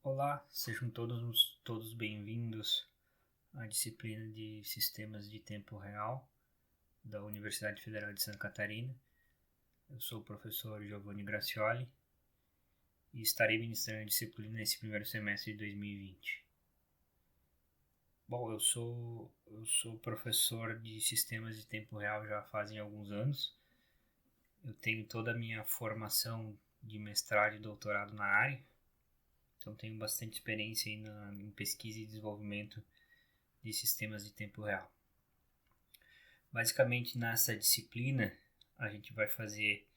Olá, sejam todos bem-vindos à disciplina de Sistemas de Tempo Real da Universidade Federal de Santa Catarina. Eu sou o professor Giovanni Gracioli e estarei ministrando a disciplina nesse primeiro semestre de 2020. Bom, eu sou professor de Sistemas de Tempo Real já fazem alguns anos. Eu tenho toda a minha formação de mestrado e doutorado na área. Então tenho bastante experiência em pesquisa e desenvolvimento de sistemas de tempo real. Basicamente nessa disciplina a gente vai fazer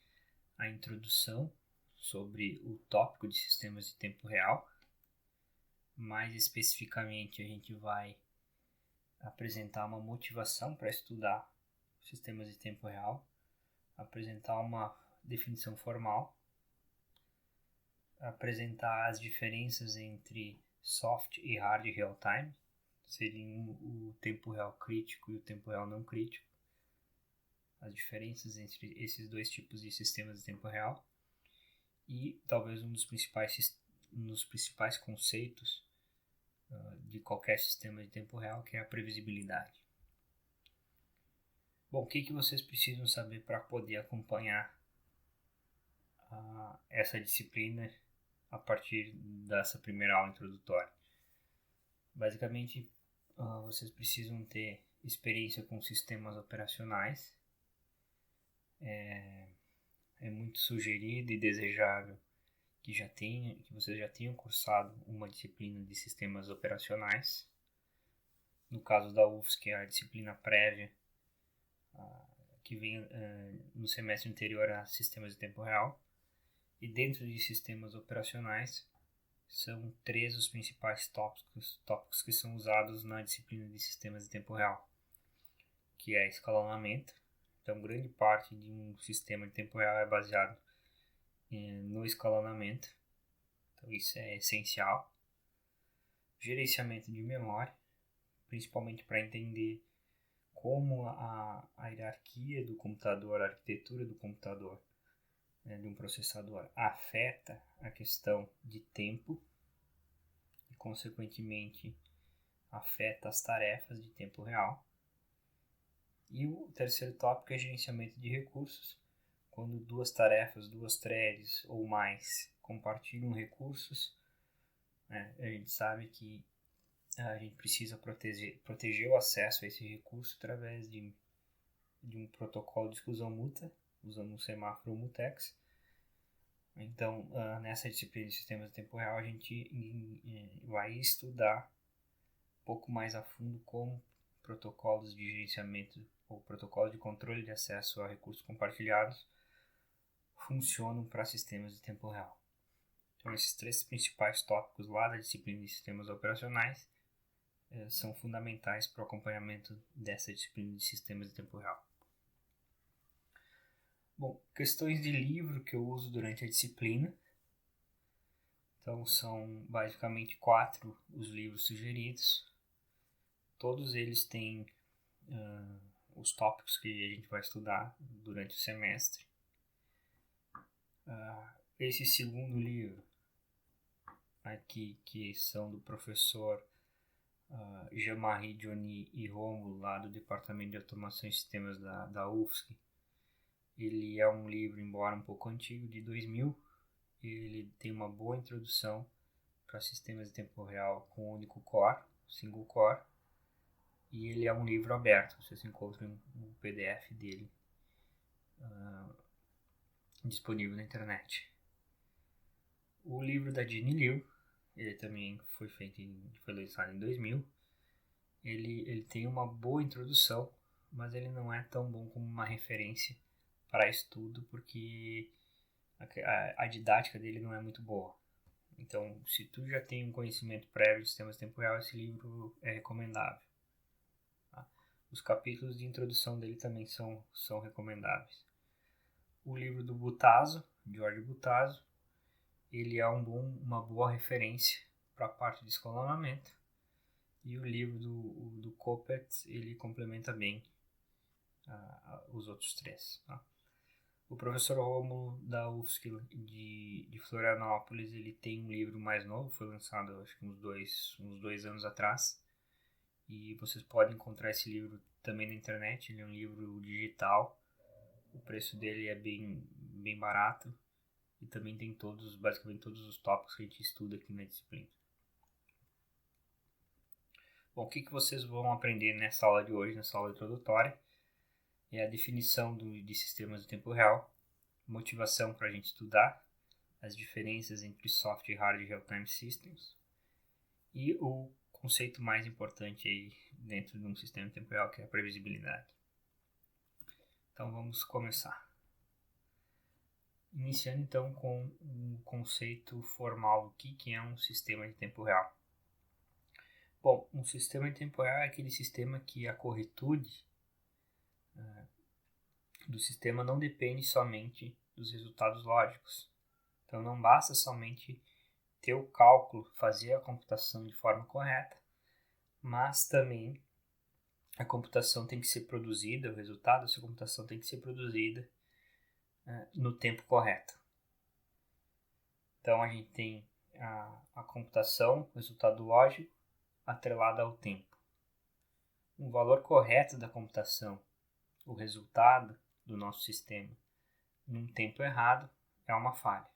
a introdução sobre o tópico de sistemas de tempo real. Mais especificamente a gente vai apresentar uma motivação para estudar sistemas de tempo real, apresentar uma definição formal, apresentar as diferenças entre soft e hard real time, seriam o tempo real crítico e o tempo real não crítico, as diferenças entre esses dois tipos de sistemas de tempo real e talvez um dos principais conceitos de qualquer sistema de tempo real, que é a previsibilidade. Bom, o que vocês precisam saber para poder acompanhar essa disciplina a partir dessa primeira aula introdutória? Basicamente, vocês precisam ter experiência com sistemas operacionais. É muito sugerido e desejável que vocês já tenham cursado uma disciplina de sistemas operacionais. No caso da UFSC, que é a disciplina prévia, que vem no semestre anterior a sistemas de tempo real. E dentro de sistemas operacionais, são 3 os principais tópicos que são usados na disciplina de sistemas de tempo real, que é escalonamento. Então, grande parte de um sistema de tempo real é baseado no escalonamento. Então, isso é essencial. Gerenciamento de memória, principalmente para entender como a hierarquia do computador, a arquitetura do computador, de um processador, afeta a questão de tempo e, consequentemente, afeta as tarefas de tempo real. E o terceiro tópico é gerenciamento de recursos. Quando 2 tarefas, 2 threads ou mais compartilham recursos, a gente sabe que a gente precisa proteger o acesso a esse recurso através de um protocolo de exclusão mútua, usando um semáforo mutex. Então, nessa disciplina de sistemas de tempo real, a gente vai estudar um pouco mais a fundo como protocolos de gerenciamento ou protocolos de controle de acesso a recursos compartilhados funcionam para sistemas de tempo real. Então, esses 3 principais tópicos lá da disciplina de sistemas operacionais são fundamentais para o acompanhamento dessa disciplina de sistemas de tempo real. Bom, questões de livro que eu uso durante a disciplina. Então, são basicamente 4 os livros sugeridos. Todos eles têm os tópicos que a gente vai estudar durante o semestre. Esse segundo livro aqui, que são do professor Jean-Marie Diony e Rômulo, lá do Departamento de Automação e Sistemas da UFSC. Ele é um livro, embora um pouco antigo, de 2000. Ele tem uma boa introdução para sistemas de tempo real com único core, single core. E ele é um livro aberto, vocês encontram um PDF dele disponível na internet. O livro da Ginny Liu, ele também foi lançado em 2000. Ele tem uma boa introdução, mas ele não é tão bom como uma referência para estudo, porque a didática dele não é muito boa. Então, se tu já tem um conhecimento prévio de sistemas de tempo real, esse livro é recomendável. Tá? Os capítulos de introdução dele também são recomendáveis. O livro do Butazo, George Butazo, ele é uma boa referência para a parte de escalonamento. E o livro do Coppert, ele complementa bem os outros 3. Tá? O professor Rômulo da UFSC de de Florianópolis, ele tem um livro mais novo, foi lançado acho que uns dois anos atrás, e vocês podem encontrar esse livro também na internet. Ele é um livro digital, o preço dele é bem barato, e também tem basicamente todos os tópicos que a gente estuda aqui na disciplina. Bom, o que vocês vão aprender nessa aula de hoje, nessa aula introdutória, é a definição de sistemas de tempo real, motivação para a gente estudar, as diferenças entre soft e hard real-time systems, e o conceito mais importante aí dentro de um sistema de tempo real, que é a previsibilidade. Então vamos começar. Iniciando então com um conceito formal do que é um sistema de tempo real. Bom, um sistema de tempo real é aquele sistema que a corretude do sistema não depende somente dos resultados lógicos. Então não basta somente ter o cálculo, fazer a computação de forma correta, mas também a computação tem que ser produzida, o resultado dessa computação tem que ser produzida no tempo correto. Então a gente tem a computação, o resultado lógico, atrelada ao tempo. O valor correto da computação, o resultado do nosso sistema, num tempo errado, é uma falha.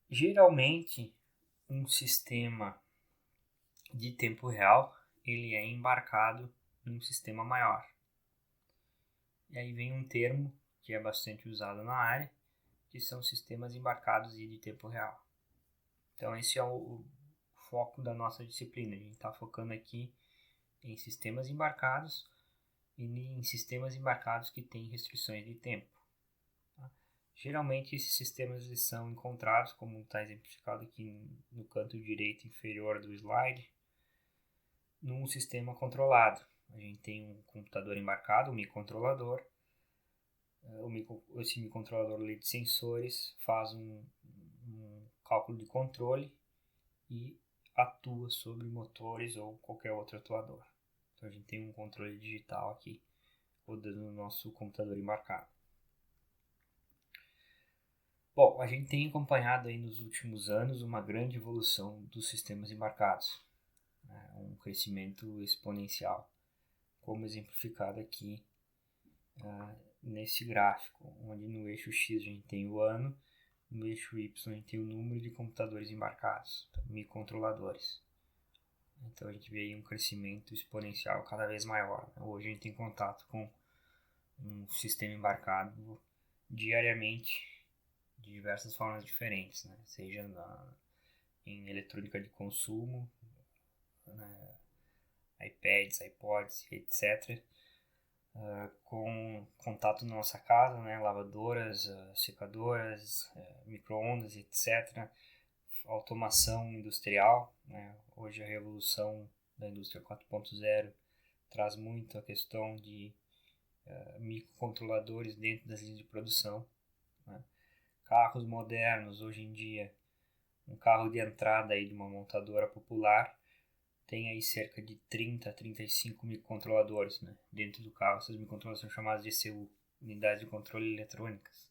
Geralmente, um sistema de tempo real, ele é embarcado num sistema maior. E aí vem um termo que é bastante usado na área, que são sistemas embarcados e de tempo real. Então esse é o foco da nossa disciplina. A gente está focando aqui em sistemas embarcados e em sistemas embarcados que têm restrições de tempo. Tá? Geralmente esses sistemas eles são encontrados, como está exemplificado aqui no canto direito inferior do slide, num sistema controlado. A gente tem um computador embarcado, um microcontrolador. Esse microcontrolador ali de sensores faz um cálculo de controle e atua sobre motores ou qualquer outro atuador. Então a gente tem um controle digital aqui rodando no nosso computador embarcado. Bom, a gente tem acompanhado aí nos últimos anos uma grande evolução dos sistemas embarcados, um crescimento exponencial, como exemplificado aqui nesse gráfico, onde no eixo X a gente tem o ano, no eixo Y a gente tem o número de computadores embarcados, então, microcontroladores. Então a gente vê aí um crescimento exponencial cada vez maior. Hoje a gente tem contato com um sistema embarcado diariamente de diversas formas diferentes, né? Seja em eletrônica de consumo, né? iPads, iPods, etc. Com contato na nossa casa, né? Lavadoras, secadoras, micro-ondas, etc. Automação industrial, né? Hoje a revolução da indústria 4.0 traz muito a questão de microcontroladores dentro das linhas de produção, né? Carros modernos, hoje em dia, um carro de entrada aí de uma montadora popular tem aí cerca de 30 a 35 microcontroladores, né, dentro do carro. Essas microcontroladores são chamadas de ECU, unidades de controle eletrônicas.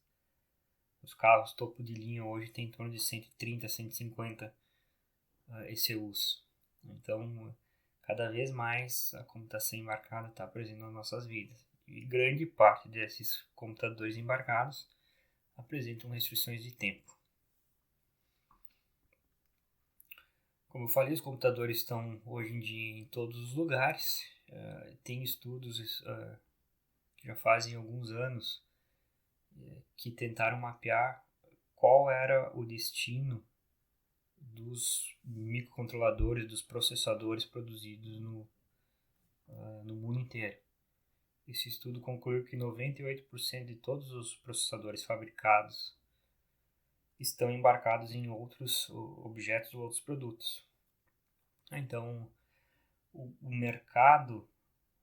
Os carros topo de linha hoje têm em torno de 130 a 150 ECUs. Então, cada vez mais a computação embarcada está presente nas nossas vidas. E grande parte desses computadores embarcados apresentam restrições de tempo. Como eu falei, os computadores estão hoje em dia em todos os lugares. Tem estudos que já fazem alguns anos que tentaram mapear qual era o destino dos microcontroladores, dos processadores produzidos no mundo inteiro. Esse estudo concluiu que 98% de todos os processadores fabricados estão embarcados em outros objetos ou outros produtos. Então, o mercado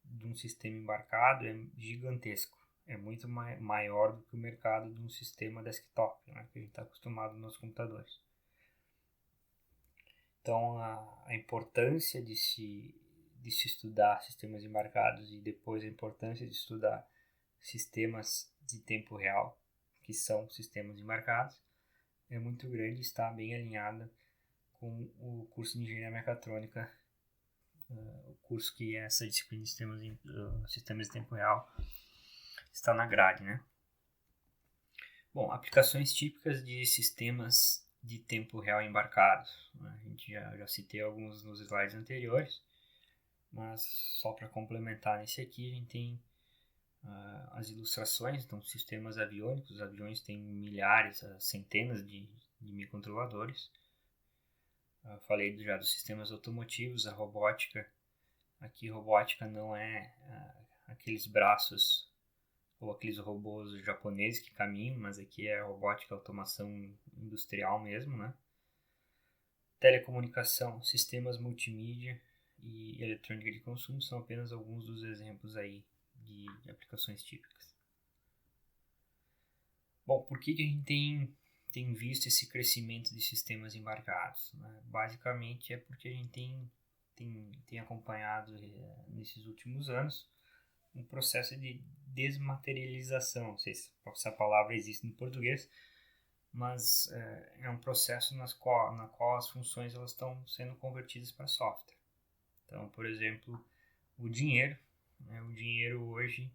de um sistema embarcado é gigantesco. É muito maior do que o mercado de um sistema desktop, né, que a gente está acostumado nos computadores. Então, a importância de se estudar sistemas embarcados e depois a importância de estudar sistemas de tempo real, que são sistemas embarcados, é muito grande e está bem alinhada com o curso de Engenharia Mecatrônica, o curso que é essa disciplina de sistemas de tempo real está na grade, né? Bom, aplicações típicas de sistemas de tempo real embarcados. A gente já citei alguns nos slides anteriores, mas só para complementar nesse aqui, a gente tem as ilustrações. Então, sistemas aviônicos. Os aviões têm milhares, centenas de microcontroladores. Falei já dos sistemas automotivos, a robótica. Aqui, robótica não é aqueles braços ou aqueles robôs japoneses que caminham, mas aqui é robótica, automação industrial mesmo, né? Telecomunicação, sistemas multimídia e eletrônica de consumo são apenas alguns dos exemplos aí de aplicações típicas. Bom, por que a gente tem visto esse crescimento de sistemas embarcados? Né? Basicamente é porque a gente tem acompanhado nesses últimos anos um processo de desmaterialização. Não sei se essa palavra existe em português, mas é um processo na qual as funções elas estão sendo convertidas para software. Então, por exemplo, o dinheiro. O dinheiro hoje,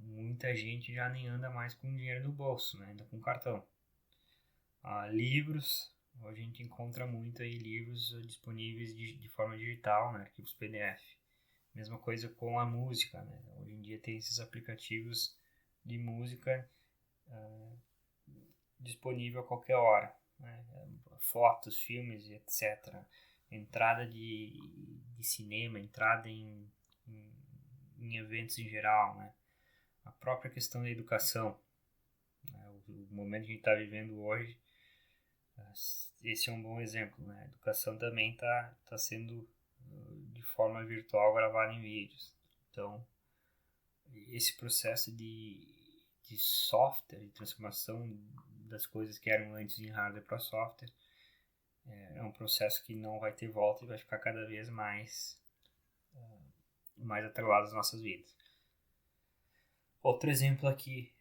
muita gente já nem anda mais com dinheiro no bolso, né? Anda com cartão. Livros, hoje a gente encontra muito aí livros disponíveis de forma digital, né? Arquivos PDF. Mesma coisa com a música, né? Hoje em dia tem esses aplicativos de música disponível a qualquer hora, né? Fotos, filmes, etc. Entrada de cinema, entrada em eventos em geral, né? A própria questão da educação, né? O momento que a gente está vivendo hoje, esse é um bom exemplo, né? A educação também está sendo de forma virtual gravada em vídeos. Então, esse processo de software, de transformação das coisas que eram antes em hardware para software, é um processo que não vai ter volta e vai ficar cada vez mais atrelado às nossas vidas. Outro exemplo aqui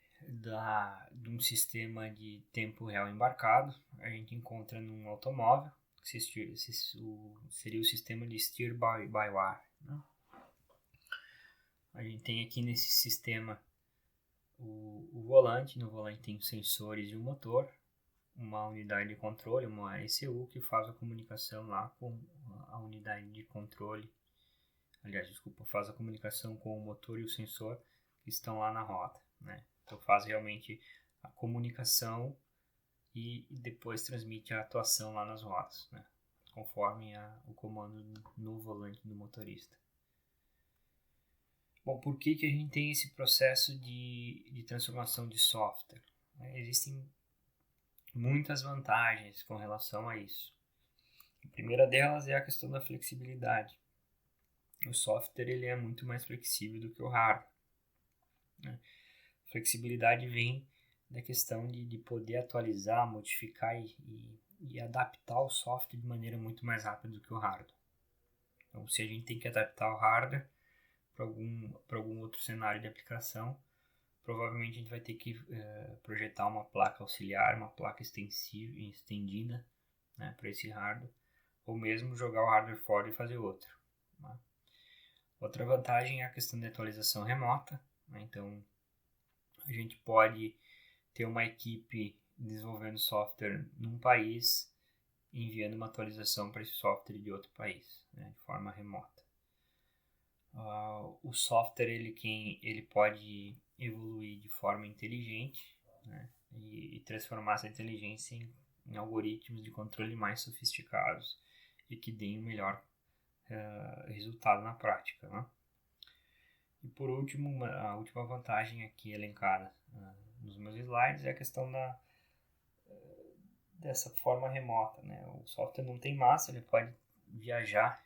de um sistema de tempo real embarcado, a gente encontra num automóvel, que seria o sistema de steer-by-wire. Né? A gente tem aqui nesse sistema o volante. No volante tem sensores e um motor, uma unidade de controle, uma ECU, que faz a comunicação lá com a unidade de controle. Faz a comunicação com o motor e o sensor que estão lá na roda, né? Então faz realmente a comunicação e depois transmite a atuação lá nas rodas, né? Conforme o comando no volante do motorista. Bom, por que a gente tem esse processo de transformação de software? Existem muitas vantagens com relação a isso. A primeira delas é a questão da flexibilidade. O software ele é muito mais flexível do que o hardware, né? A flexibilidade vem da questão de poder atualizar, modificar e adaptar o software de maneira muito mais rápida do que o hardware. Então, se a gente tem que adaptar o hardware para algum outro cenário de aplicação, provavelmente a gente vai ter que projetar uma placa auxiliar, uma placa estendida, né, para esse hardware, ou mesmo jogar o hardware fora e fazer outro, né? Outra vantagem é a questão da atualização remota, né? Então, a gente pode ter uma equipe desenvolvendo software num país e enviando uma atualização para esse software de outro país, né, de forma remota. O software ele pode evoluir de forma inteligente, né, e transformar essa inteligência em algoritmos de controle mais sofisticados e que deem o melhor resultado na prática, né? E por último, a última vantagem aqui elencada nos meus slides é a questão dessa forma remota, né? O software não tem massa, ele pode viajar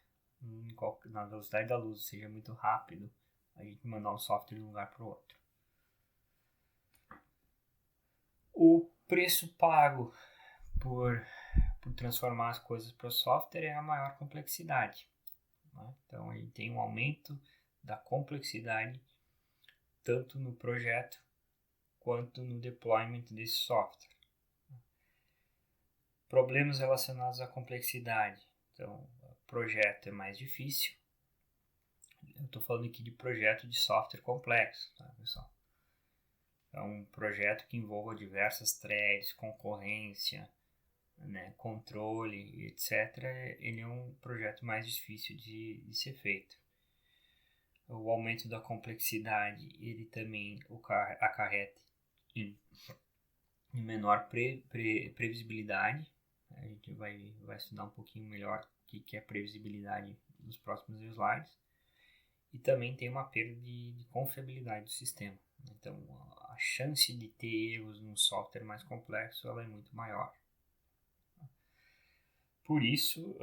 na velocidade da luz, ou seja, muito rápido a gente mandar um software de um lugar para o outro. O preço pago por transformar as coisas para o software é a maior complexidade, né? Então, ele tem um aumento da complexidade tanto no projeto quanto no deployment desse software. Problemas relacionados à complexidade. Então, o projeto é mais difícil. Eu estou falando aqui de projeto de software complexo, tá, pessoal? É um projeto que envolva diversas threads, concorrência, né, controle, etc. Ele é um projeto mais difícil de ser feito. O aumento da complexidade, ele também acarreta em menor previsibilidade. A gente vai estudar um pouquinho melhor o que é previsibilidade nos próximos slides. E também tem uma perda de confiabilidade do sistema. Então, a chance de ter erros num software mais complexo ela é muito maior. Por isso,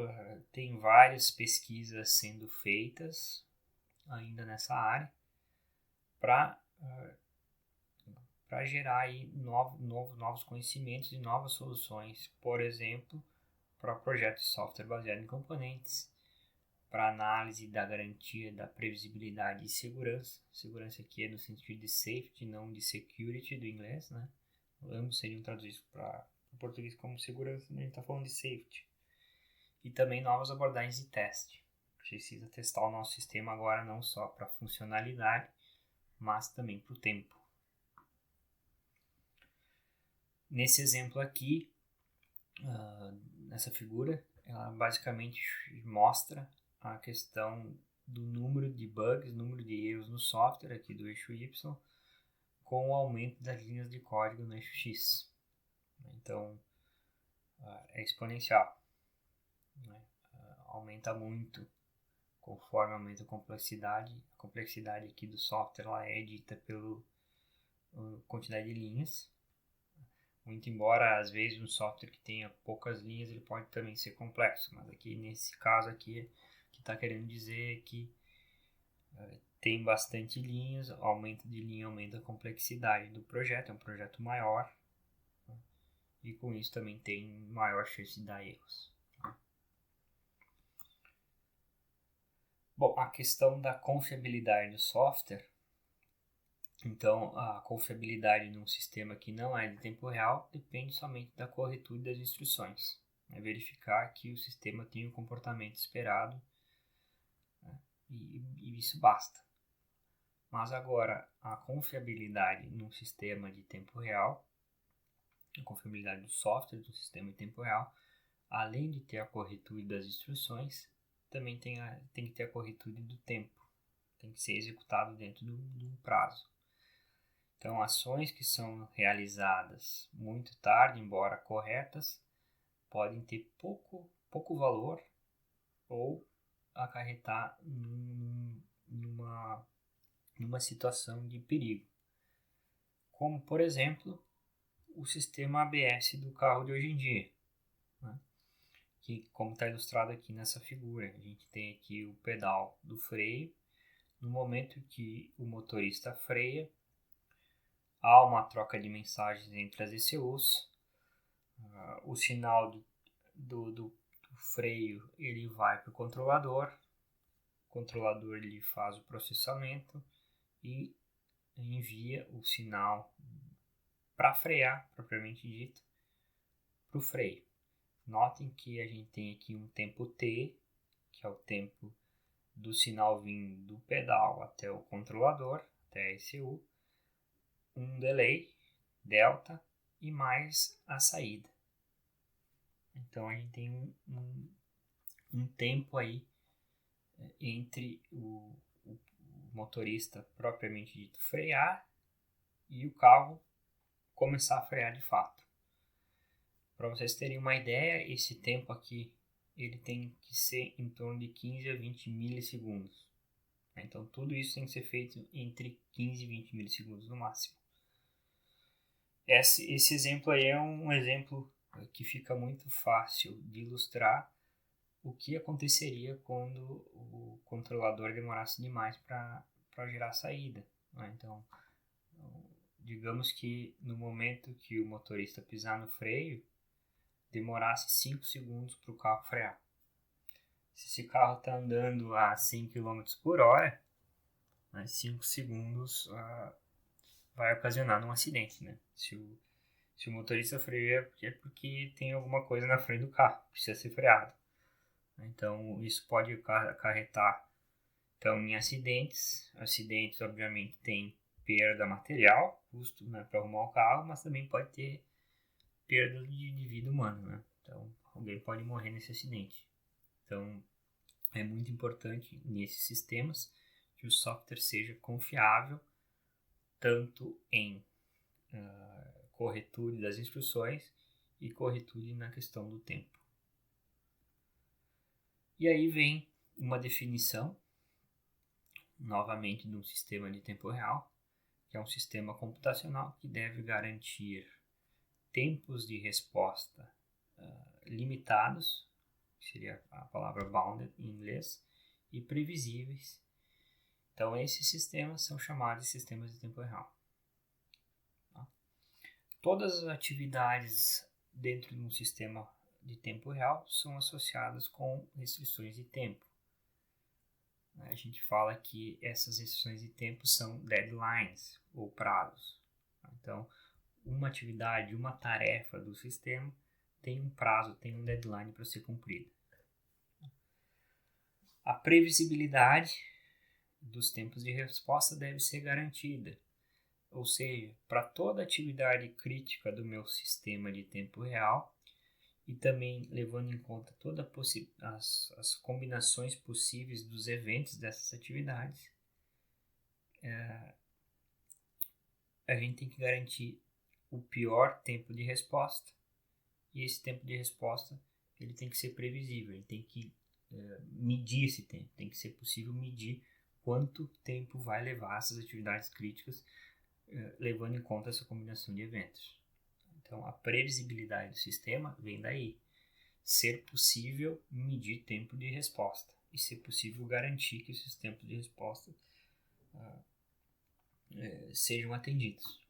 tem várias pesquisas sendo feitas ainda nessa área para gerar aí novos conhecimentos e novas soluções, por exemplo, para projetos de software baseado em componentes, para análise da garantia da previsibilidade e segurança. Segurança aqui é no sentido de safety, não de security do inglês, né? Ambos seriam traduzidos para o português como segurança, mas a gente está falando de safety. E também novas abordagens de teste. Precisa testar o nosso sistema agora não só para funcionalidade, mas também para o tempo. Nesse exemplo aqui, nessa figura, ela basicamente mostra a questão do número de bugs, número de erros no software aqui do eixo Y, com o aumento das linhas de código no eixo X. Então, é exponencial. Né? Aumenta muito conforme aumenta a complexidade. A complexidade aqui do software ela é dita pela quantidade de linhas. Muito embora, às vezes, um software que tenha poucas linhas, ele pode também ser complexo. Mas aqui, nesse caso aqui, o que está querendo dizer é que tem bastante linhas, aumento de linha aumenta a complexidade do projeto, é um projeto maior, né? E com isso também tem maior chance de dar erros. Bom, a questão da confiabilidade do software. Então, a confiabilidade num sistema que não é de tempo real depende somente da corretude das instruções. É verificar que o sistema tem o comportamento esperado, né? E isso basta. Mas agora, a confiabilidade num sistema de tempo real, a confiabilidade do software do sistema em tempo real, além de ter a corretude das instruções, também tem que ter a corretude do tempo. Tem que ser executado dentro de um prazo. Então, ações que são realizadas muito tarde, embora corretas, podem ter pouco valor ou acarretar numa situação de perigo. Como, por exemplo, o sistema ABS do carro de hoje em dia, né? Que, como está ilustrado aqui nessa figura, a gente tem aqui o pedal do freio. No momento que o motorista freia, há uma troca de mensagens entre as ECUs. O sinal do freio ele vai para o controlador ele faz o processamento e envia o sinal para frear, propriamente dito, para o freio. Notem que a gente tem aqui um tempo T, que é o tempo do sinal vindo do pedal até o controlador, até a ECU, um delay, delta, e mais a saída. Então a gente tem um tempo aí entre o motorista propriamente dito frear e o carro começar a frear de fato. Para vocês terem uma ideia, esse tempo aqui ele tem que ser em torno de 15 a 20 milissegundos. Então tudo isso tem que ser feito entre 15 e 20 milissegundos no máximo. Esse exemplo aí é um exemplo que fica muito fácil de ilustrar o que aconteceria quando o controlador demorasse demais para gerar saída, né? Então, digamos que no momento que o motorista pisar no freio, demorasse 5 segundos para o carro frear. Se esse carro está andando a 100 km por hora, 5 segundos vai ocasionar um acidente, né? Se o motorista freia é porque tem alguma coisa na frente do carro, precisa ser freado. Então, isso pode acarretar em acidentes. Acidentes, obviamente, tem perda material, custo, né, para arrumar o carro, mas também pode ter perda de vida humana, né? Então, alguém pode morrer nesse acidente. Então, é muito importante nesses sistemas que o software seja confiável, tanto em corretude das instruções e corretude na questão do tempo. E aí vem uma definição, novamente, de um sistema de tempo real, que é um sistema computacional que deve garantir tempos de resposta limitados, que seria a palavra bounded em inglês, e previsíveis. Então, esses sistemas são chamados de sistemas de tempo real. Todas as atividades dentro de um sistema de tempo real são associadas com restrições de tempo. A gente fala que essas restrições de tempo são deadlines ou prazos. Então, uma atividade, uma tarefa do sistema tem um prazo, tem um deadline para ser cumprido. A previsibilidade dos tempos de resposta deve ser garantida. Ou seja, para toda atividade crítica do meu sistema de tempo real, e também levando em conta todas as combinações possíveis dos eventos dessas atividades, a gente tem que garantir o pior tempo de resposta, e esse tempo de resposta ele tem que ser previsível, ele tem que medir esse tempo, tem que ser possível medir quanto tempo vai levar essas atividades críticas, levando em conta essa combinação de eventos. Então, a previsibilidade do sistema vem daí. Ser possível medir tempo de resposta e ser possível garantir que esses tempos de resposta sejam atendidos.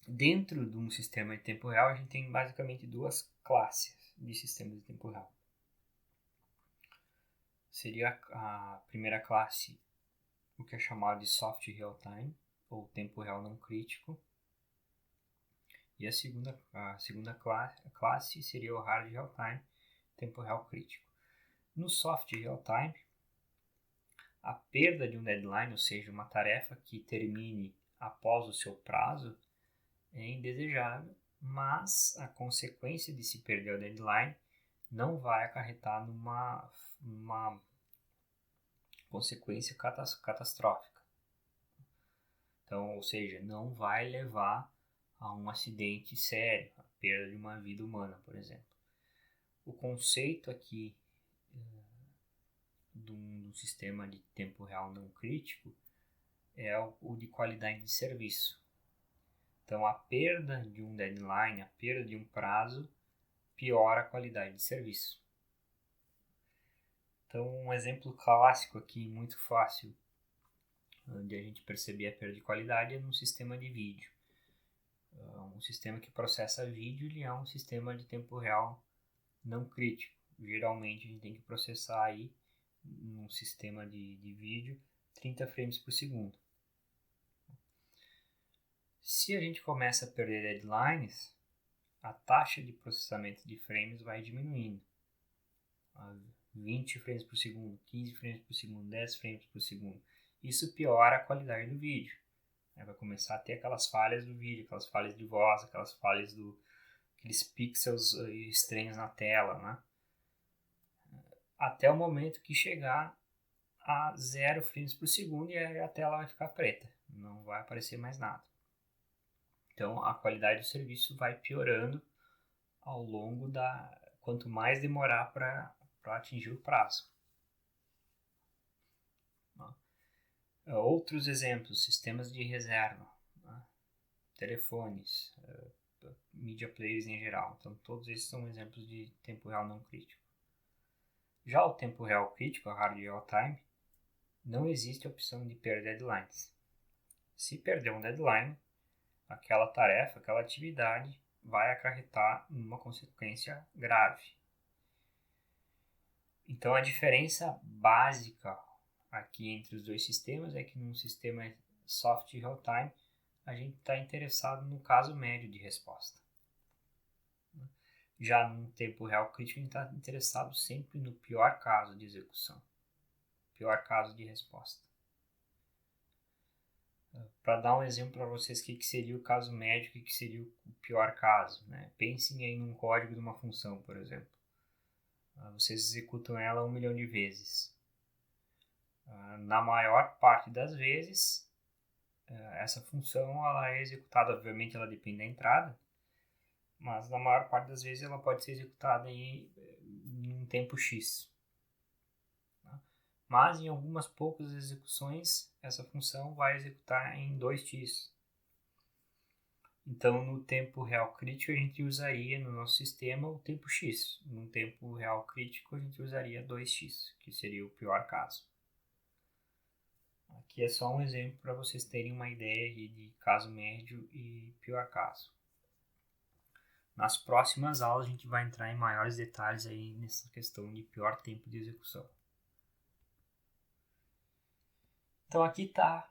Dentro de um sistema de tempo real, a gente tem basicamente duas classes de sistemas de tempo real. Seria a primeira classe, o que é chamado de soft real time, ou tempo real não crítico. E a segunda classe seria o hard real time, tempo real crítico. No soft real time, a perda de um deadline, ou seja, uma tarefa que termine após o seu prazo, é indesejável, mas a consequência de se perder o deadline não vai acarretar numa consequência catastrófica. Então, ou seja, não vai levar a um acidente sério, a perda de uma vida humana, por exemplo. O conceito aqui de um sistema de tempo real não crítico é o de qualidade de serviço. Então, a perda de um deadline, a perda de um prazo, piora a qualidade de serviço. Então, um exemplo clássico aqui, muito fácil, de a gente perceber a perda de qualidade é num sistema de vídeo. Um sistema que processa vídeo, ele é um sistema de tempo real não crítico. Geralmente, a gente tem que processar aí, num sistema de vídeo, 30 frames por segundo. Se a gente começa a perder deadlines, a taxa de processamento de frames vai diminuindo. 20 frames por segundo, 15 frames por segundo, 10 frames por segundo. Isso piora a qualidade do vídeo. Vai começar a ter aquelas falhas do vídeo, aquelas falhas de voz, aquelas falhas aqueles pixels estranhos na tela, né? Até o momento que chegar a 0 frames por segundo e a tela vai ficar preta. Não vai aparecer mais nada. Então, a qualidade do serviço vai piorando ao longo quanto mais demorar para atingir o prazo. Outros exemplos, sistemas de reserva, telefones, media players em geral. Então, todos esses são exemplos de tempo real não crítico. Já o tempo real crítico, a hard real time, não existe a opção de perder deadlines. Se perder um deadline, aquela tarefa, aquela atividade vai acarretar uma consequência grave. Então, a diferença básica aqui entre os dois sistemas é que num sistema soft real-time a gente está interessado no caso médio de resposta. Já no tempo real crítico a gente está interessado sempre no pior caso de execução, pior caso de resposta. Para dar um exemplo para vocês, o que seria o caso médio, o que seria o pior caso, né? Pensem aí num código de uma função, por exemplo. Vocês executam ela 1 milhão de vezes. Na maior parte das vezes, essa função ela é executada, obviamente ela depende da entrada, mas na maior parte das vezes ela pode ser executada em um tempo X. Mas em algumas poucas execuções, essa função vai executar em 2x. Então, no tempo real crítico, a gente usaria no nosso sistema o tempo x. No tempo real crítico, a gente usaria 2x, que seria o pior caso. Aqui é só um exemplo para vocês terem uma ideia de caso médio e pior caso. Nas próximas aulas, a gente vai entrar em maiores detalhes aí nessa questão de pior tempo de execução. Então, aqui está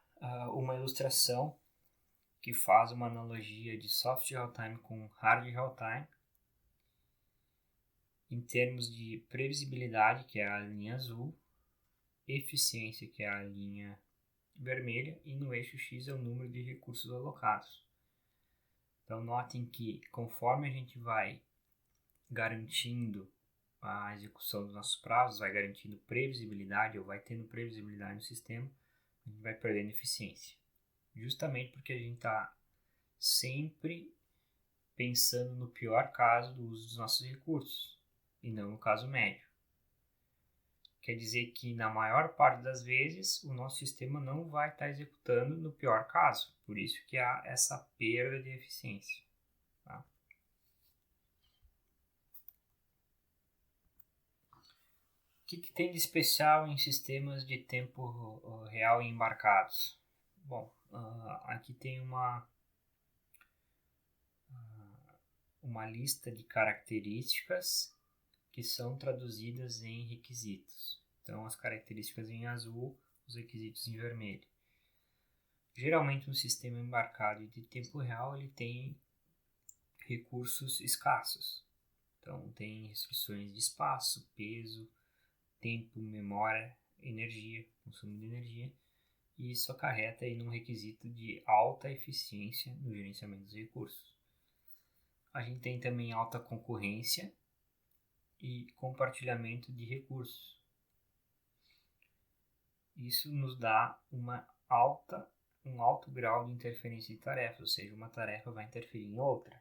uma ilustração que faz uma analogia de soft real-time com hard real-time em termos de previsibilidade, que é a linha azul, eficiência, que é a linha vermelha, e no eixo X é o número de recursos alocados. Então, notem que conforme a gente vai garantindo a execução dos nossos prazos, vai garantindo previsibilidade ou vai tendo previsibilidade no sistema, a gente vai perdendo eficiência. Justamente porque a gente está sempre pensando no pior caso do uso dos nossos recursos e não no caso médio. Quer dizer que na maior parte das vezes o nosso sistema não vai estar executando no pior caso, por isso que há essa perda de eficiência. Tá? O que tem de especial em sistemas de tempo real e embarcados? Bom, aqui tem uma lista de características que são traduzidas em requisitos. Então, as características em azul, os requisitos em vermelho. Geralmente, um sistema embarcado de tempo real ele tem recursos escassos. Então, tem restrições de espaço, peso, tempo, memória, energia, consumo de energia, e isso acarreta aí num requisito de alta eficiência no gerenciamento dos recursos. A gente tem também alta concorrência e compartilhamento de recursos. Isso nos dá um alto grau de interferência de tarefas, ou seja, uma tarefa vai interferir em outra.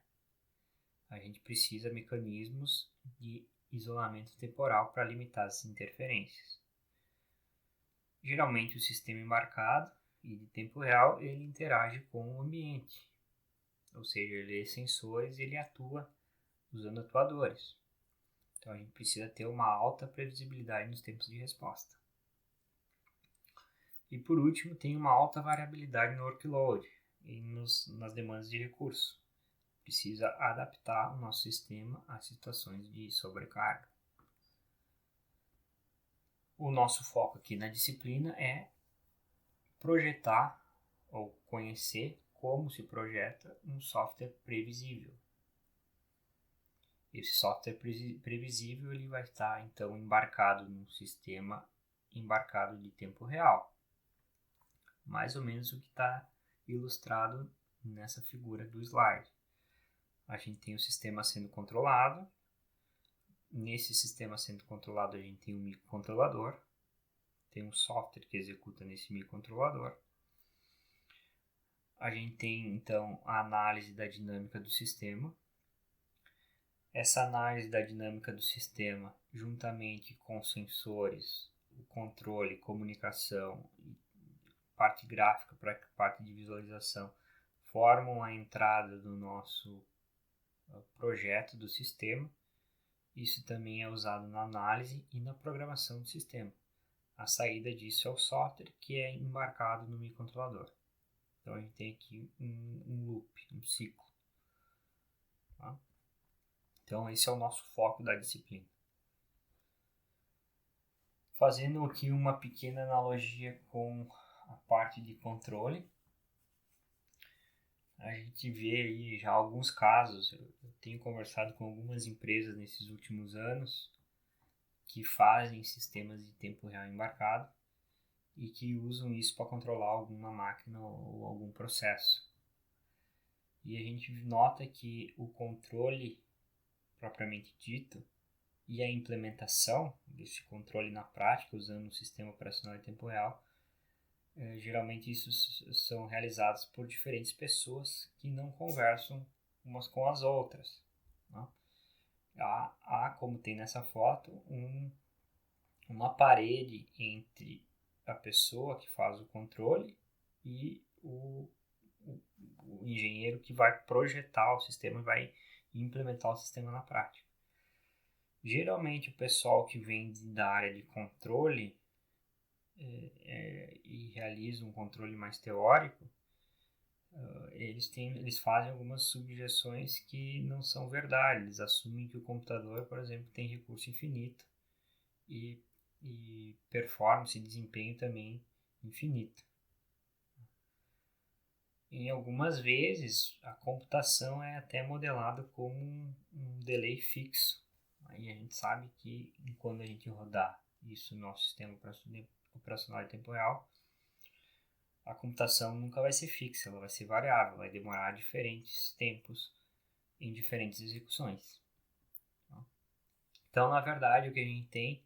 A gente precisa de mecanismos de isolamento temporal para limitar essas interferências. Geralmente o sistema embarcado e de tempo real ele interage com o ambiente, ou seja, ele lê sensores e ele atua usando atuadores. Então a gente precisa ter uma alta previsibilidade nos tempos de resposta. E por último, tem uma alta variabilidade no workload e nas demandas de recurso. Precisa adaptar o nosso sistema a situações de sobrecarga. O nosso foco aqui na disciplina é projetar ou conhecer como se projeta um software previsível. Esse software previsível ele vai estar então embarcado num sistema embarcado de tempo real. Mais ou menos o que está ilustrado nessa figura do slide. A gente tem o sistema sendo controlado. Nesse sistema sendo controlado a gente tem um microcontrolador. Tem um software que executa nesse microcontrolador. A gente tem então a análise da dinâmica do sistema. Essa análise da dinâmica do sistema, juntamente com sensores, o controle, comunicação, parte gráfica para a parte de visualização, formam a entrada do nosso projeto do sistema. Isso também é usado na análise e na programação do sistema. A saída disso é o software que é embarcado no microcontrolador. Então a gente tem aqui um loop, um ciclo. Tá? Então esse é o nosso foco da disciplina. Fazendo aqui uma pequena analogia com a parte de controle, a gente vê aí já alguns casos. Eu tenho conversado com algumas empresas nesses últimos anos que fazem sistemas de tempo real embarcado e que usam isso para controlar alguma máquina ou algum processo. E a gente nota que o controle propriamente dito e a implementação desse controle na prática, usando um sistema operacional em tempo real, geralmente isso são realizados por diferentes pessoas que não conversam umas com as outras. Né? Há, como tem nessa foto, uma parede entre a pessoa que faz o controle e o engenheiro que vai projetar o sistema e vai implementar o sistema na prática. Geralmente o pessoal que vem da área de controle e realiza um controle mais teórico, eles fazem algumas subjeções que não são verdade. Eles assumem que o computador, por exemplo, tem recurso infinito e performance e desempenho também infinito. Em algumas vezes, a computação é até modelada como um delay fixo. Aí a gente sabe que quando a gente rodar isso no nosso sistema operacional em tempo real, a computação nunca vai ser fixa, ela vai ser variável, vai demorar diferentes tempos em diferentes execuções. Então, na verdade, o que a gente tem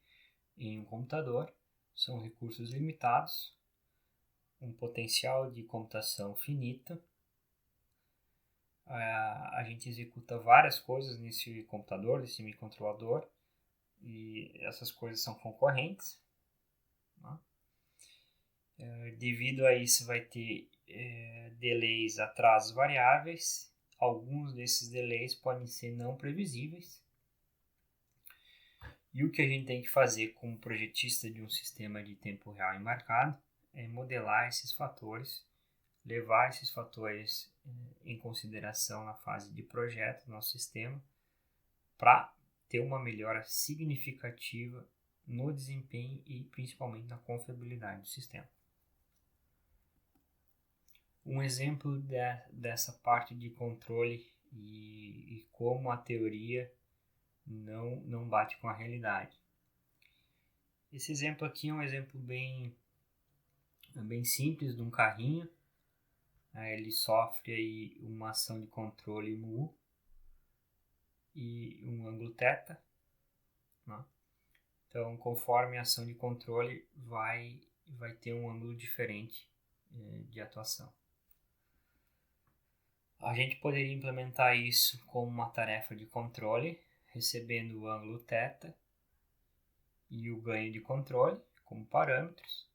em um computador são recursos limitados, um potencial de computação finito. A gente executa várias coisas nesse computador, nesse microcontrolador, e essas coisas são concorrentes. Né? Devido a isso, vai ter delays, atrasos variáveis. Alguns desses delays podem ser não previsíveis. E o que a gente tem que fazer como projetista de um sistema de tempo real embarcado é modelar esses fatores, levar esses fatores em consideração na fase de projeto do nosso sistema para ter uma melhora significativa no desempenho e principalmente na confiabilidade do sistema. Um exemplo dessa parte de controle e como a teoria não bate com a realidade. Esse exemplo aqui é um exemplo bem simples de um carrinho. Ele sofre aí uma ação de controle mu e um ângulo θ. Né? Então, conforme a ação de controle, vai ter um ângulo diferente de atuação. A gente poderia implementar isso como uma tarefa de controle, recebendo o ângulo θ e o ganho de controle como parâmetros.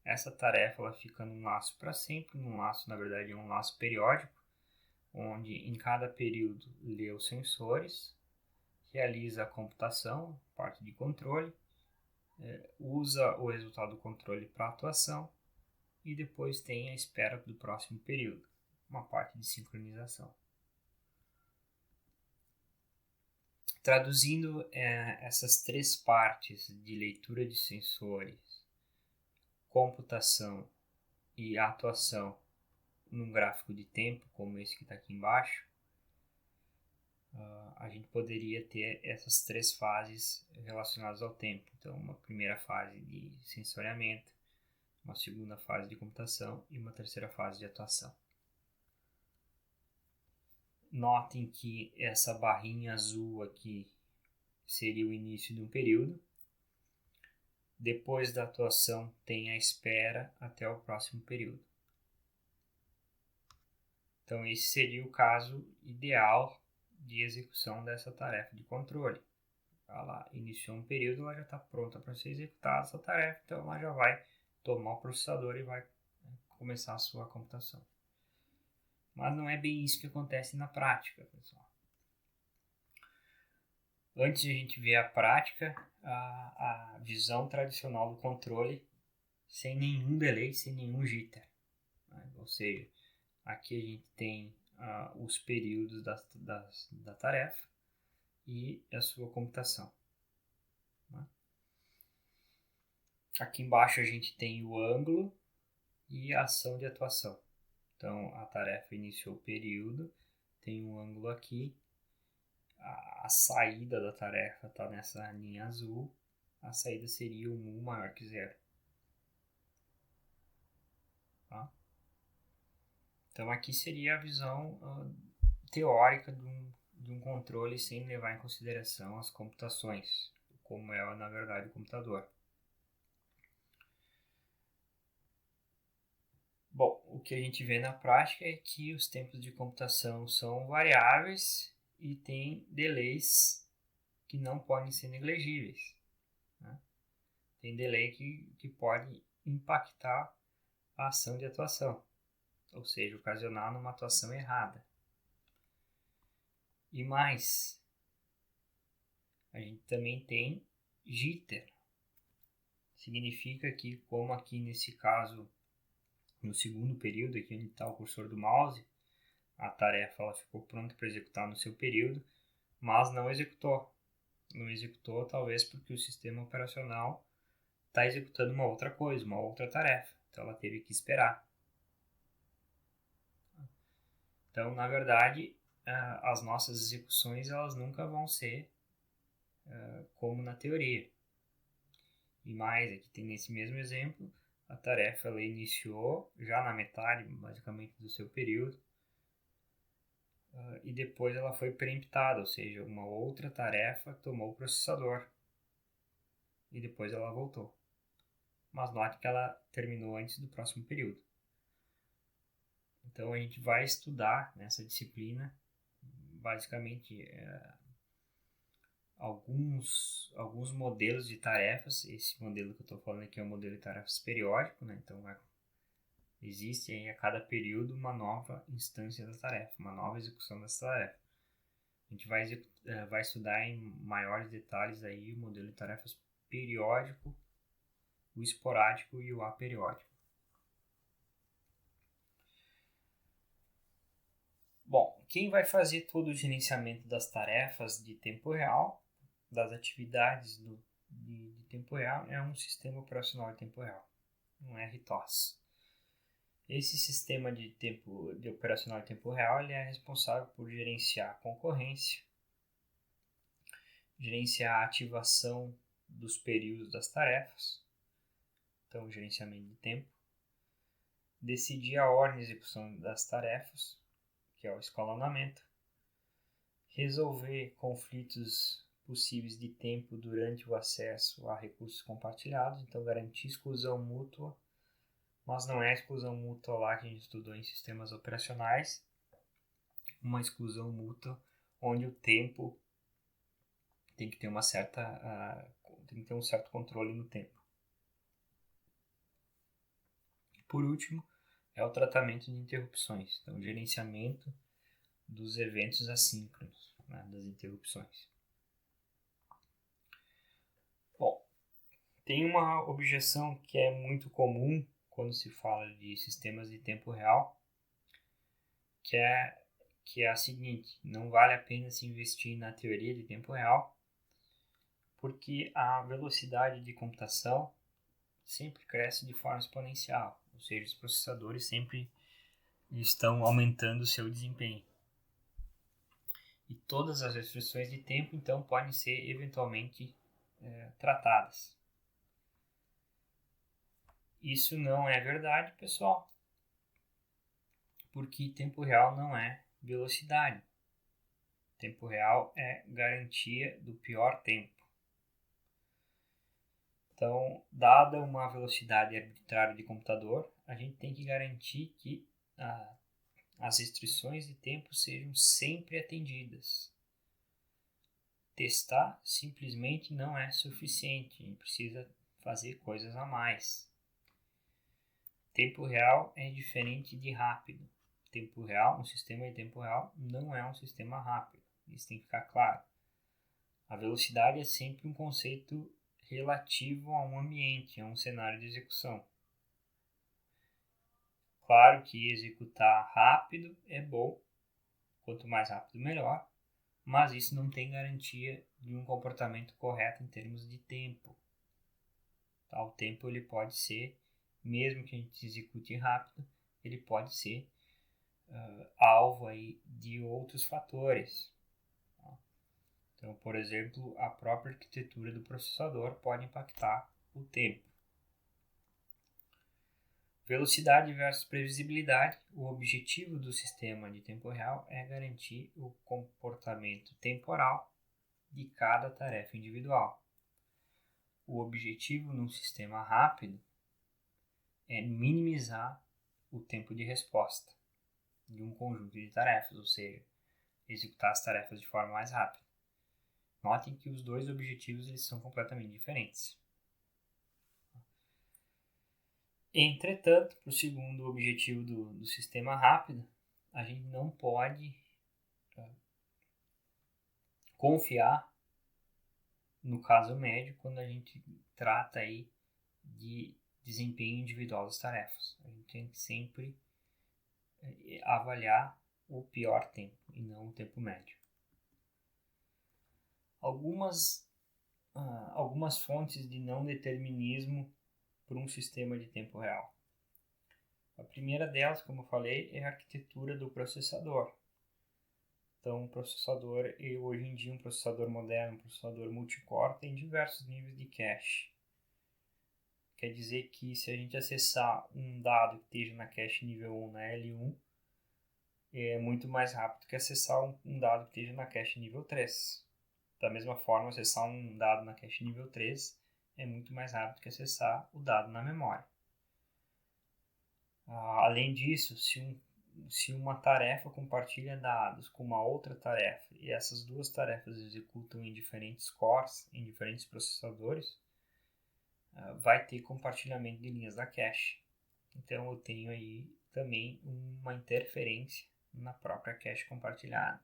Essa tarefa ela fica num laço para sempre. Num laço, na verdade, é um laço periódico, onde em cada período lê os sensores, realiza a computação, parte de controle, usa o resultado do controle para atuação e depois tem a espera do próximo período, uma parte de sincronização. Traduzindo essas três partes de leitura de sensores, computação e atuação num gráfico de tempo, como esse que está aqui embaixo, a gente poderia ter essas três fases relacionadas ao tempo. Então, uma primeira fase de sensoriamento, uma segunda fase de computação e uma terceira fase de atuação. Notem que essa barrinha azul aqui seria o início de um período. Depois da atuação tem a espera até o próximo período. Então esse seria o caso ideal de execução dessa tarefa de controle. Ela iniciou um período, ela já está pronta para ser executada essa tarefa, então ela já vai tomar o processador e vai começar a sua computação. Mas não é bem isso que acontece na prática, pessoal. Antes de a gente ver a prática, a visão tradicional do controle, sem nenhum delay, sem nenhum jitter. Né? Ou seja, aqui a gente tem os períodos da tarefa e a sua computação. Né? Aqui embaixo a gente tem o ângulo e a ação de atuação. Então, a tarefa iniciou o período, tem um ângulo aqui, a saída da tarefa está nessa linha azul, a saída seria um U maior que zero. Tá? Então, aqui seria a visão teórica de um controle sem levar em consideração as computações, como é, na verdade, o computador. Bom, o que a gente vê na prática é que os tempos de computação são variáveis e tem delays que não podem ser negligíveis. Né? Tem delay que pode impactar a ação de atuação, ou seja, ocasionar numa atuação errada. E mais, a gente também tem jitter. Significa que, como aqui nesse caso, no segundo período, aqui onde está o cursor do mouse, a tarefa ela ficou pronta para executar no seu período, mas não executou. Não executou talvez porque o sistema operacional está executando uma outra coisa, uma outra tarefa. Então ela teve que esperar. Então, na verdade, as nossas execuções elas nunca vão ser como na teoria. E mais, aqui tem nesse mesmo exemplo, a tarefa ela iniciou já na metade, basicamente, do seu período, e depois ela foi preemptada, ou seja, uma outra tarefa tomou o processador e depois ela voltou. Mas note que ela terminou antes do próximo período. Então a gente vai estudar nessa disciplina basicamente alguns modelos de tarefas. Esse modelo que eu estou falando aqui é o modelo de tarefas periódico, né? Então existe aí a cada período uma nova instância da tarefa, uma nova execução dessa tarefa. A gente vai estudar em maiores detalhes aí o modelo de tarefas periódico, o esporádico e o aperiódico. Bom, quem vai fazer todo o gerenciamento das tarefas de tempo real, das atividades de tempo real, é um sistema operacional de tempo real, um RTOS. Esse sistema de operacional de tempo real ele é responsável por gerenciar a concorrência, gerenciar a ativação dos períodos das tarefas, então gerenciamento de tempo, decidir a ordem de execução das tarefas, que é o escalonamento, resolver conflitos possíveis de tempo durante o acesso a recursos compartilhados, então garantir exclusão mútua, mas não é a exclusão mútua lá que a gente estudou em sistemas operacionais, uma exclusão mútua onde o tempo tem que ter um certo controle no tempo. Por último, é o tratamento de interrupções, então o gerenciamento dos eventos assíncronos, né, das interrupções. Bom, tem uma objeção que é muito comum quando se fala de sistemas de tempo real, que é a seguinte: não vale a pena se investir na teoria de tempo real, porque a velocidade de computação sempre cresce de forma exponencial, ou seja, os processadores sempre estão aumentando o seu desempenho. E todas as restrições de tempo, então, podem ser eventualmente tratadas. Isso não é verdade, pessoal, porque tempo real não é velocidade. Tempo real é garantia do pior tempo. Então, dada uma velocidade arbitrária de computador, a gente tem que garantir que as restrições de tempo sejam sempre atendidas. Testar simplesmente não é suficiente, a gente precisa fazer coisas a mais. Tempo real é diferente de rápido. Tempo real, um sistema de tempo real não é um sistema rápido, isso tem que ficar claro. A velocidade é sempre um conceito relativo a um ambiente, a um cenário de execução. Claro que executar rápido é bom, quanto mais rápido melhor, mas isso não tem garantia de um comportamento correto em termos de tempo. Tá? O tempo ele pode ser, mesmo que a gente execute rápido, ele pode ser alvo aí de outros fatores. Tá? Então, por exemplo, a própria arquitetura do processador pode impactar o tempo. Velocidade versus previsibilidade. O objetivo do sistema de tempo real é garantir o comportamento temporal de cada tarefa individual. O objetivo num sistema rápido é minimizar o tempo de resposta de um conjunto de tarefas, ou seja, executar as tarefas de forma mais rápida. Notem que os dois objetivos eles são completamente diferentes. Entretanto, para o segundo objetivo do sistema rápido, a gente não pode confiar no caso médio quando a gente trata aí de desempenho individual das tarefas. A gente tem que sempre avaliar o pior tempo e não o tempo médio. Algumas fontes de não determinismo para um sistema de tempo real. A primeira delas, como eu falei, é a arquitetura do processador. Então, o processador, hoje em dia, um processador moderno, um processador multicore, tem diversos níveis de cache. Quer dizer que se a gente acessar um dado que esteja na cache nível 1 na L1, é muito mais rápido que acessar um dado que esteja na cache nível 3. Da mesma forma, acessar um dado na cache nível 3 é muito mais rápido que acessar o dado na memória. Além disso, se uma tarefa compartilha dados com uma outra tarefa e essas duas tarefas executam em diferentes cores, em diferentes processadores, vai ter compartilhamento de linhas da cache. Então eu tenho aí também uma interferência na própria cache compartilhada.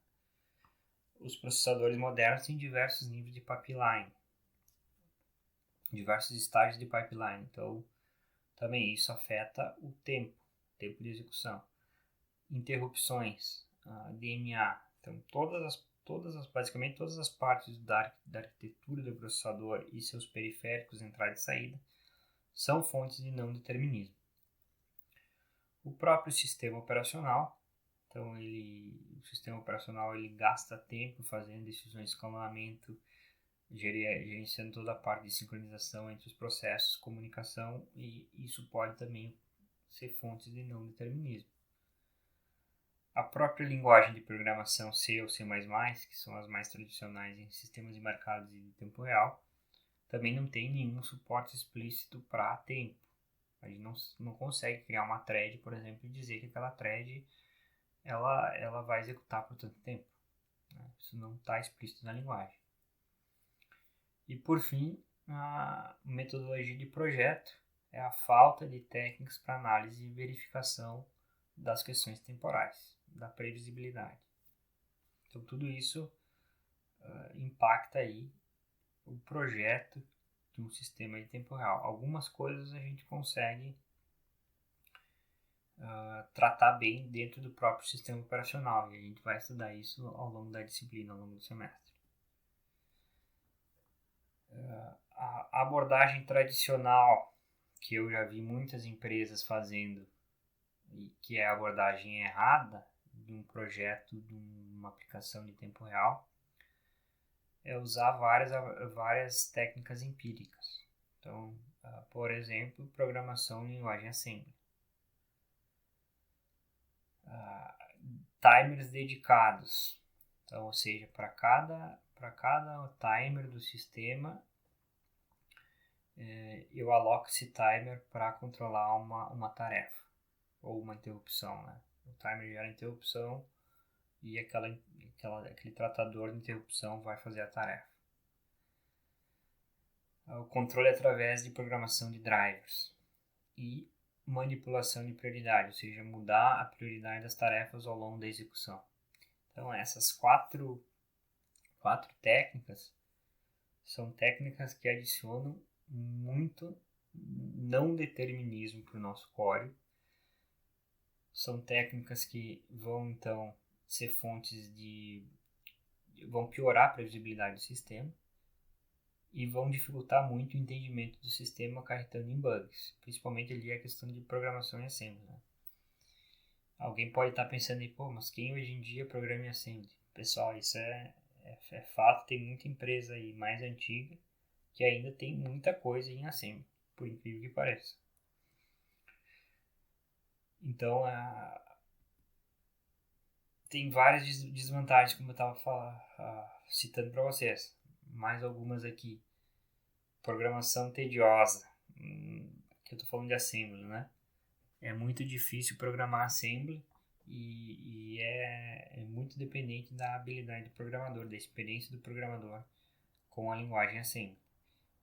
Os processadores modernos têm diversos níveis de pipeline, diversos estágios de pipeline. Então também isso afeta o tempo de execução. Interrupções, DMA. Então basicamente todas as partes da arquitetura do processador e seus periféricos, entrada e saída, são fontes de não determinismo. O próprio sistema operacional, então o sistema operacional ele gasta tempo fazendo decisões de escalonamento, gerenciando toda a parte de sincronização entre os processos, comunicação, e isso pode também ser fontes de não determinismo. A própria linguagem de programação C ou C++, que são as mais tradicionais em sistemas de mercados e de tempo real, também não tem nenhum suporte explícito para tempo. A gente não consegue criar uma thread, por exemplo, e dizer que aquela thread ela vai executar por tanto tempo. Isso não está explícito na linguagem. E por fim, a metodologia de projeto é a falta de técnicas para análise e verificação das questões temporais, da previsibilidade. Então tudo isso impacta aí o projeto de um sistema de tempo real. Algumas coisas a gente consegue tratar bem dentro do próprio sistema operacional, e a gente vai estudar isso ao longo da disciplina, ao longo do semestre. A abordagem tradicional que eu já vi muitas empresas fazendo, e que é a abordagem errada de um projeto, de uma aplicação de tempo real, é usar várias técnicas empíricas. Então, por exemplo, programação em linguagem assembly. Timers dedicados. Então, ou seja, para cada timer do sistema, eu aloco esse timer para controlar uma tarefa ou uma interrupção. Né? O timer gera interrupção e aquele tratador de interrupção vai fazer a tarefa. O controle através de programação de drivers e manipulação de prioridade, ou seja, mudar a prioridade das tarefas ao longo da execução. Então, essas quatro técnicas são técnicas que adicionam muito não determinismo para o nosso código. São técnicas que vão, então, ser fontes vão piorar a previsibilidade do sistema e vão dificultar muito o entendimento do sistema acarretando em bugs, principalmente ali a questão de programação em assembly, né? Alguém pode estar pensando aí, pô, mas quem hoje em dia programa em assembly? Pessoal, isso é fato, tem muita empresa aí mais antiga que ainda tem muita coisa em assembly, por incrível que pareça. Então, tem várias desvantagens, como eu estava citando para vocês. Mais algumas aqui. Programação tediosa. Que eu estou falando de assembly, né? É muito difícil programar assembly e é muito dependente da habilidade do programador, da experiência do programador com a linguagem assembly.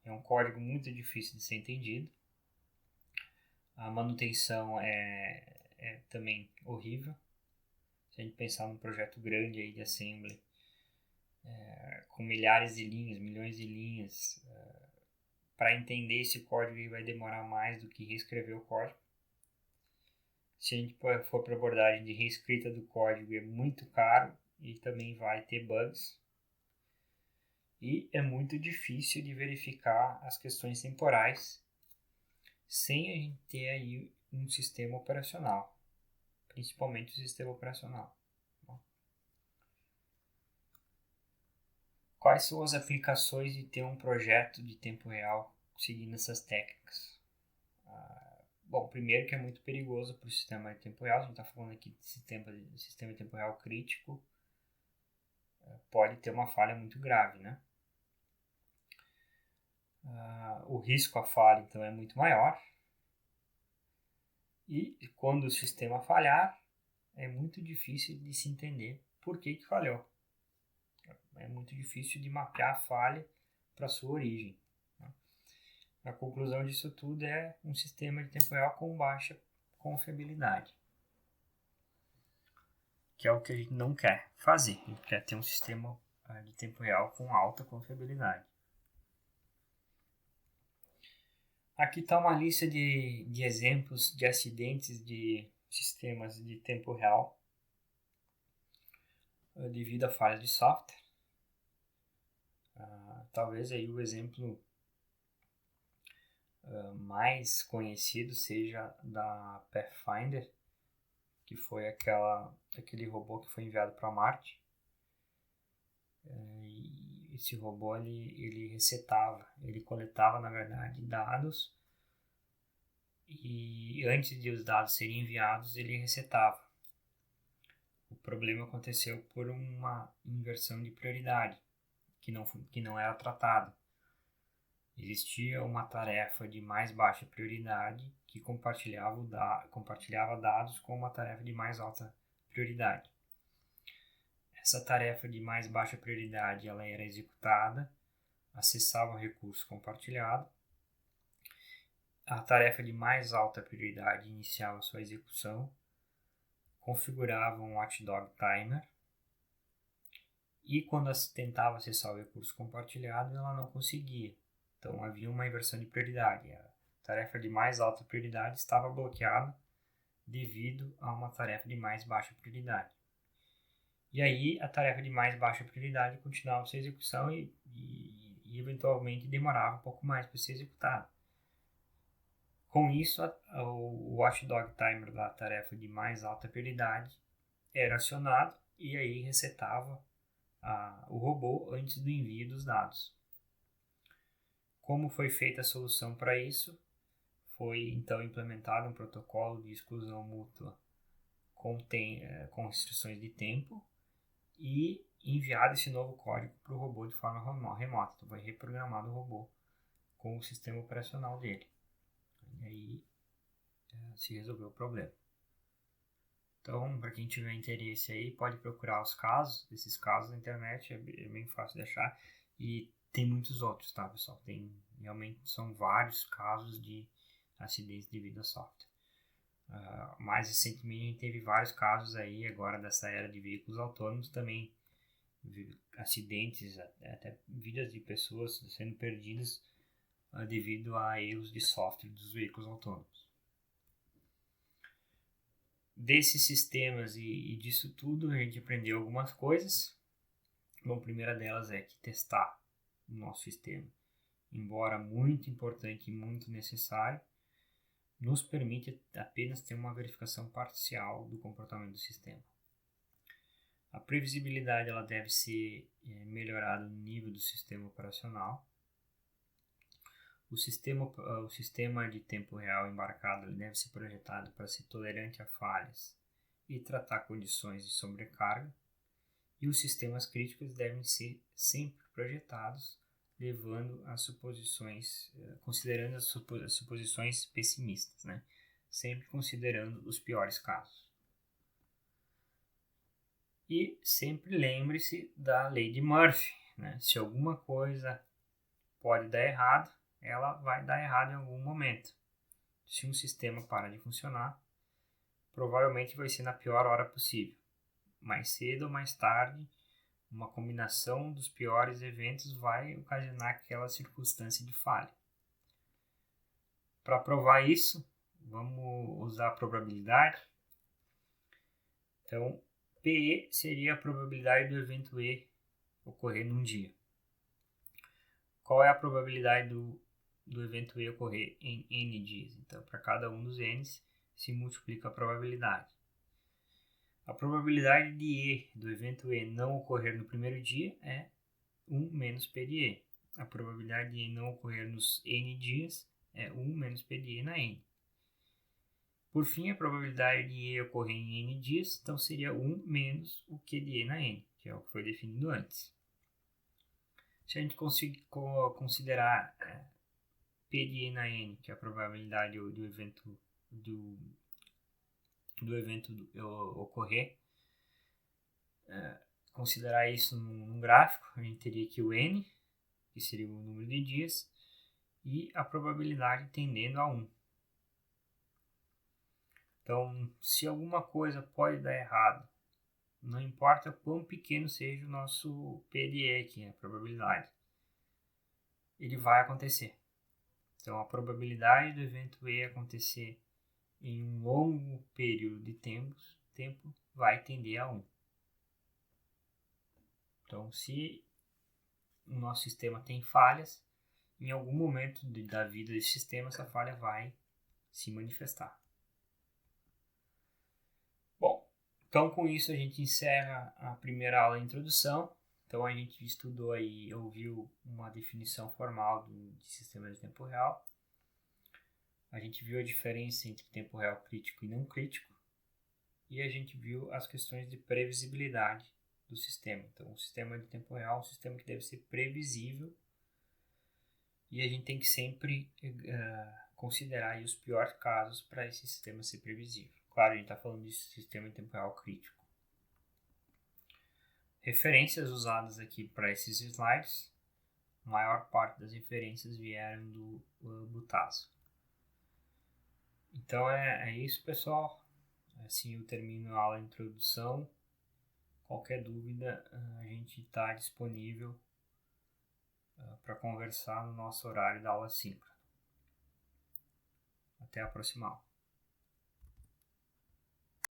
É um código muito difícil de ser entendido. A manutenção é também horrível. Se a gente pensar num projeto grande aí de assembly, com milhares de linhas, milhões de linhas, para entender esse código vai demorar mais do que reescrever o código. Se a gente for para a abordagem de reescrita do código, é muito caro e também vai ter bugs. E é muito difícil de verificar as questões temporais sem a gente ter aí um sistema operacional, principalmente o sistema operacional. Quais são as aplicações de ter um projeto de tempo real seguindo essas técnicas? Bom, primeiro que é muito perigoso para o sistema de tempo real. A gente está falando aqui de sistema de tempo real crítico. Pode ter uma falha muito grave, né? O risco à falha, então, é muito maior. E quando o sistema falhar, é muito difícil de se entender por que falhou. É muito difícil de mapear a falha para sua origem. A conclusão disso tudo é um sistema de tempo real com baixa confiabilidade, que é o que a gente não quer fazer. A gente quer ter um sistema de tempo real com alta confiabilidade. Aqui está uma lista de exemplos de acidentes de sistemas de tempo real devido a falhas de software. Talvez aí o exemplo mais conhecido seja da Pathfinder, que foi aquele robô que foi enviado para Marte. E esse robô ele resetava, ele coletava na verdade dados e antes de os dados serem enviados ele resetava. O problema aconteceu por uma inversão de prioridade que não era tratada. Existia uma tarefa de mais baixa prioridade que compartilhava dados com uma tarefa de mais alta prioridade. Essa tarefa de mais baixa prioridade ela era executada, acessava o recurso compartilhado. A tarefa de mais alta prioridade iniciava sua execução, configurava um watchdog timer e quando tentava acessar o recurso compartilhado ela não conseguia. Então havia uma inversão de prioridade. A tarefa de mais alta prioridade estava bloqueada devido a uma tarefa de mais baixa prioridade. E aí a tarefa de mais baixa prioridade continuava sua execução e eventualmente demorava um pouco mais para ser executada. Com isso, o watchdog timer da tarefa de mais alta prioridade era acionado e aí resetava o robô antes do envio dos dados. Como foi feita a solução para isso? Foi então implementado um protocolo de exclusão mútua com restrições de tempo e enviado esse novo código para o robô de forma remota. Então, foi reprogramado o robô com o sistema operacional dele. E aí se resolveu o problema. Então, para quem tiver interesse aí, pode procurar esses casos na internet, é bem fácil de achar. E tem muitos outros, tá, pessoal? Realmente são vários casos de acidentes devido a software. Mais recentemente, a gente teve vários casos aí, agora dessa era de veículos autônomos, também acidentes, até vidas de pessoas sendo perdidas devido a erros de software dos veículos autônomos. Desses sistemas e disso tudo, a gente aprendeu algumas coisas. Bom, a primeira delas é que testar o nosso sistema embora muito importante e muito necessário, nos permite apenas ter uma verificação parcial do comportamento do sistema. A previsibilidade ela deve ser melhorada no nível do sistema operacional. O sistema de tempo real embarcado ele deve ser projetado para ser tolerante a falhas e tratar condições de sobrecarga. E os sistemas críticos devem ser sempre projetados levando as suposições, considerando as suposições pessimistas, né? Sempre considerando os piores casos. E sempre lembre-se da lei de Murphy, né? Se alguma coisa pode dar errado, ela vai dar errado em algum momento. Se um sistema para de funcionar, provavelmente vai ser na pior hora possível. Mais cedo ou mais tarde, uma combinação dos piores eventos vai ocasionar aquela circunstância de falha. Para provar isso, vamos usar a probabilidade. Então, PE seria a probabilidade do evento E ocorrer num dia. Qual é a probabilidade do evento E ocorrer em N dias? Então, para cada um dos N's, se multiplica a probabilidade. A probabilidade de E, do evento E, não ocorrer no primeiro dia é 1 menos P de E. A probabilidade de E não ocorrer nos N dias é 1 menos P de E na N. Por fim, a probabilidade de E ocorrer em N dias, então seria 1 menos o Q de E na N, que é o que foi definido antes. Se a gente conseguir considerar P de E na N, que é a probabilidade do evento ocorrer, considerar isso num gráfico, a gente teria aqui o N, que seria o número de dias, e a probabilidade tendendo a 1. Então, se alguma coisa pode dar errado, não importa quão pequeno seja o nosso P de E aqui, a probabilidade, ele vai acontecer. Então, a probabilidade do evento E acontecer em um longo período de tempo vai tender a 1. Então, se o nosso sistema tem falhas, em algum momento da vida desse sistema, essa falha vai se manifestar. Bom, então com isso a gente encerra a primeira aula de introdução. Então a gente estudou aí, ouviu uma definição formal de sistema de tempo real. A gente viu a diferença entre tempo real crítico e não crítico. E a gente viu as questões de previsibilidade do sistema. Então, o sistema de tempo real é um sistema que deve ser previsível e a gente tem que sempre considerar aí os piores casos para esse sistema ser previsível. Claro, a gente está falando de sistema de tempo real crítico. Referências usadas aqui para esses slides. A maior parte das referências vieram do Butazo. Então é isso, pessoal. Assim eu termino a aula de introdução. Qualquer dúvida, a gente está disponível para conversar no nosso horário da aula síncrona. Até a próxima aula.